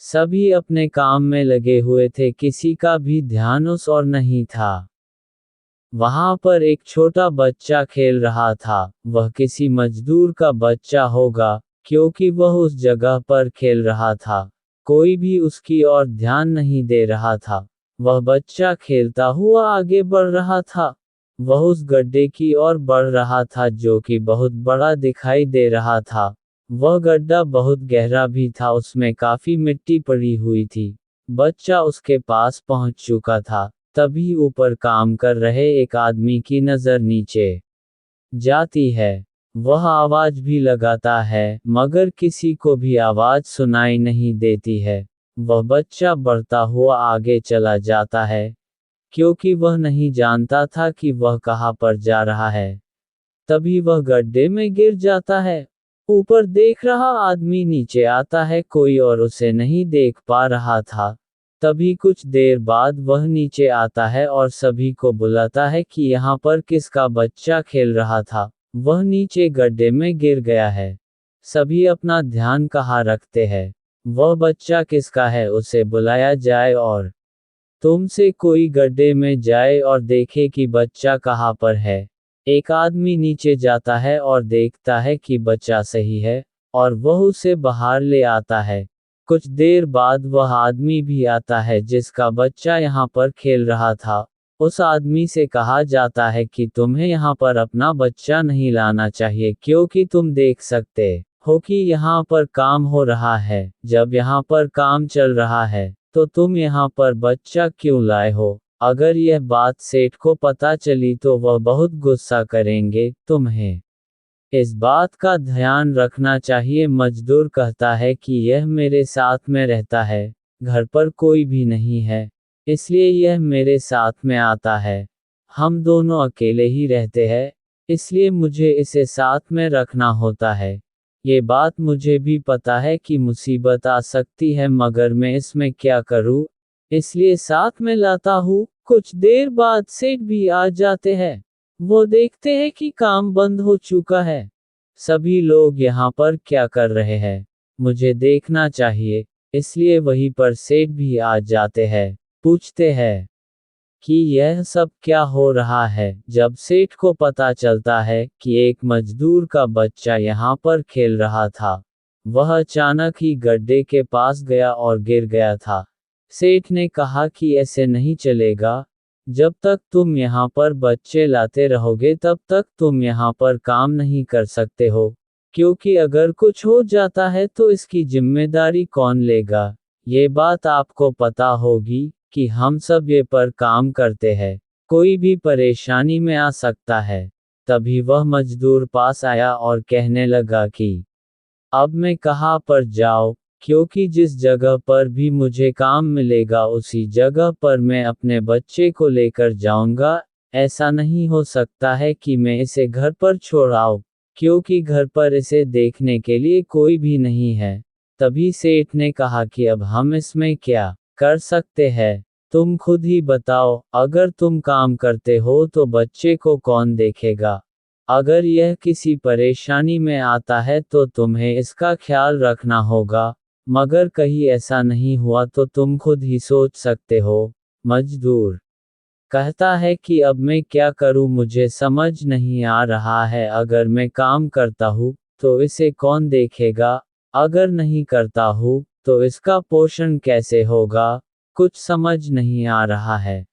सभी अपने काम में लगे हुए थे, किसी का भी ध्यान उस ओर नहीं था। वहां पर एक छोटा बच्चा खेल रहा था। वह किसी मजदूर का बच्चा होगा, क्योंकि वह उस जगह पर खेल रहा था। कोई भी उसकी ओर ध्यान नहीं दे रहा था। वह बच्चा खेलता हुआ आगे बढ़ रहा था। वह उस गड्ढे की ओर बढ़ रहा था जो कि बहुत बड़ा दिखाई दे रहा था। वह गड्ढा बहुत गहरा भी था, उसमें काफी मिट्टी पड़ी हुई थी। बच्चा उसके पास पहुंच चुका था। तभी ऊपर काम कर रहे एक आदमी की नजर नीचे जाती है। वह आवाज भी लगाता है, मगर किसी को भी आवाज सुनाई नहीं देती है। वह बच्चा बढ़ता हुआ आगे चला जाता है, क्योंकि वह नहीं जानता था कि वह कहाँ पर जा रहा है। तभी वह गड्ढे में गिर जाता है। ऊपर देख रहा आदमी नीचे आता है, कोई और उसे नहीं देख पा रहा था। तभी कुछ देर बाद वह नीचे आता है और सभी को बुलाता है कि यहाँ पर किसका बच्चा खेल रहा था। वह नीचे गड्ढे में गिर गया है। सभी अपना ध्यान कहाँ रखते हैं। वह बच्चा किसका है, उसे बुलाया जाए और तुम से कोई गड्ढे में जाए और देखे कि बच्चा कहाँ पर है। एक आदमी नीचे जाता है और देखता है कि बच्चा सही है, और वह उसे बाहर ले आता है। कुछ देर बाद वह आदमी भी आता है जिसका बच्चा यहाँ पर खेल रहा था। उस आदमी से कहा जाता है कि तुम्हें यहाँ पर अपना बच्चा नहीं लाना चाहिए, क्योंकि तुम देख सकते हो कि यहाँ पर काम हो रहा है। जब यहाँ पर काम चल रहा है तो तुम यहाँ पर बच्चा क्यों लाए हो। अगर यह बात सेठ को पता चली तो वह बहुत गुस्सा करेंगे। तुम्हें इस बात का ध्यान रखना चाहिए। मजदूर कहता है कि यह मेरे साथ में रहता है, घर पर कोई भी नहीं है, इसलिए यह मेरे साथ में आता है। हम दोनों अकेले ही रहते हैं, इसलिए मुझे इसे साथ में रखना होता है। ये बात मुझे भी पता है कि मुसीबत आ सकती है, मगर मैं इसमें क्या करूं, इसलिए साथ में लाता हूँ। कुछ देर बाद सेठ भी आ जाते हैं। वो देखते हैं कि काम बंद हो चुका है। सभी लोग यहाँ पर क्या कर रहे हैं, मुझे देखना चाहिए, इसलिए वहीं पर सेठ भी आ जाते हैं। पूछते हैं कि यह सब क्या हो रहा है। जब सेठ को पता चलता है कि एक मजदूर का बच्चा यहाँ पर खेल रहा था, वह अचानक ही गड्ढे के पास गया और गिर गया था। सेठ ने कहा कि ऐसे नहीं चलेगा। जब तक तुम यहाँ पर बच्चे लाते रहोगे तब तक तुम यहाँ पर काम नहीं कर सकते हो, क्योंकि अगर कुछ हो जाता है तो इसकी जिम्मेदारी कौन लेगा। ये बात आपको पता होगी कि हम सब ये पर काम करते हैं, कोई भी परेशानी में आ सकता है। तभी वह मजदूर पास आया और कहने लगा कि अब मैं कहाँ पर जाऊँ, क्योंकि जिस जगह पर भी मुझे काम मिलेगा उसी जगह पर मैं अपने बच्चे को लेकर जाऊंगा। ऐसा नहीं हो सकता है कि मैं इसे घर पर छोड़ आऊं, क्योंकि घर पर इसे देखने के लिए कोई भी नहीं है। तभी सेठ ने कहा कि अब हम इसमें क्या कर सकते हैं, तुम खुद ही बताओ। अगर तुम काम करते हो तो बच्चे को कौन देखेगा। अगर यह किसी परेशानी में आता है तो तुम्हें इसका ख्याल रखना होगा, मगर कहीं ऐसा नहीं हुआ तो तुम खुद ही सोच सकते हो। मजदूर कहता है कि अब मैं क्या करूं, मुझे समझ नहीं आ रहा है। अगर मैं काम करता हूं तो इसे कौन देखेगा, अगर नहीं करता हूं तो इसका पोषण कैसे होगा, कुछ समझ नहीं आ रहा है।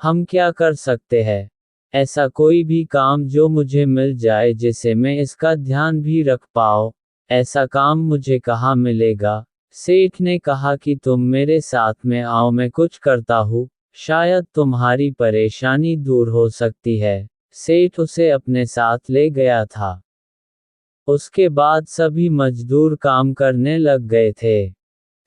हम क्या कर सकते हैं। ऐसा कोई भी काम जो मुझे मिल जाए जिसे मैं इसका ध्यान भी रख पाऊं, ऐसा काम मुझे कहाँ मिलेगा। सेठ ने कहा कि तुम मेरे साथ में आओ, मैं कुछ करता हूँ, शायद तुम्हारी परेशानी दूर हो सकती है। सेठ उसे अपने साथ ले गया था। उसके बाद सभी मजदूर काम करने लग गए थे।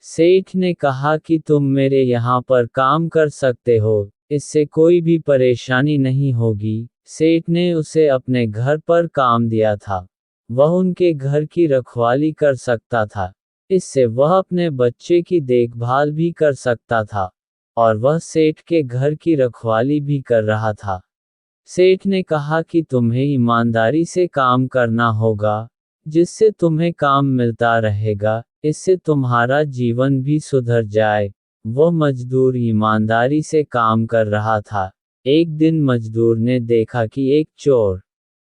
सेठ ने कहा कि तुम मेरे यहाँ पर काम कर सकते हो, इससे कोई भी परेशानी नहीं होगी। सेठ ने उसे अपने घर पर काम दिया था। वह उनके घर की रखवाली कर सकता था, इससे वह अपने बच्चे की देखभाल भी कर सकता था, और वह सेठ के घर की रखवाली भी कर रहा था। सेठ ने कहा कि तुम्हें ईमानदारी से काम करना होगा, जिससे तुम्हें काम मिलता रहेगा, इससे तुम्हारा जीवन भी सुधर जाए। वह मजदूर ईमानदारी से काम कर रहा था। एक दिन मजदूर ने देखा कि एक चोर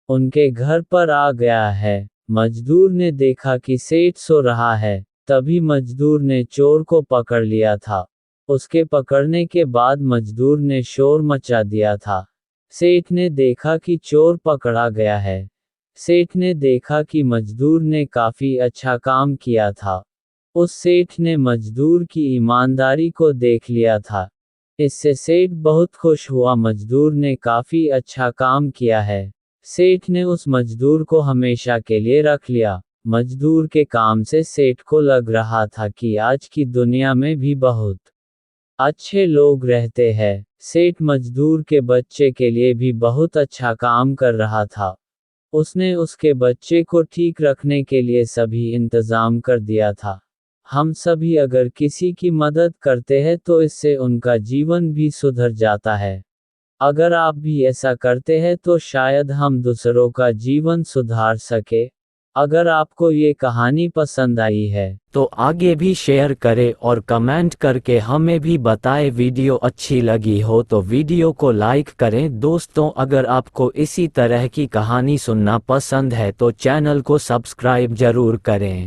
उनके घर पर आ गया है। मजदूर ने देखा कि सेठ सो रहा है, तभी मजदूर ने चोर को पकड़ लिया था। उसके पकड़ने के बाद मजदूर ने शोर मचा दिया था। सेठ ने देखा कि चोर पकड़ा गया है। सेठ ने देखा कि मजदूर ने काफी अच्छा काम किया था। उस सेठ ने मजदूर की ईमानदारी को देख लिया था। इससे सेठ बहुत खुश हुआ, मजदूर ने काफी अच्छा काम किया है। सेठ ने उस मजदूर को हमेशा के लिए रख लिया। मजदूर के काम से सेठ को लग रहा था कि आज की दुनिया में भी बहुत अच्छे लोग रहते हैं। सेठ मजदूर के बच्चे के लिए भी बहुत अच्छा काम कर रहा था। उसने उसके बच्चे को ठीक रखने के लिए सभी इंतजाम कर दिया था। हम सभी अगर किसी की मदद करते हैं तो इससे उनका जीवन भी सुधर जाता है। अगर आप भी ऐसा करते हैं तो शायद हम दूसरों का जीवन सुधार सके। अगर आपको ये कहानी पसंद आई है तो आगे भी शेयर करें और कमेंट करके हमें भी बताएं। वीडियो अच्छी लगी हो तो वीडियो को लाइक करें। दोस्तों, अगर आपको इसी तरह की कहानी सुनना पसंद है तो चैनल को सब्सक्राइब जरूर करें।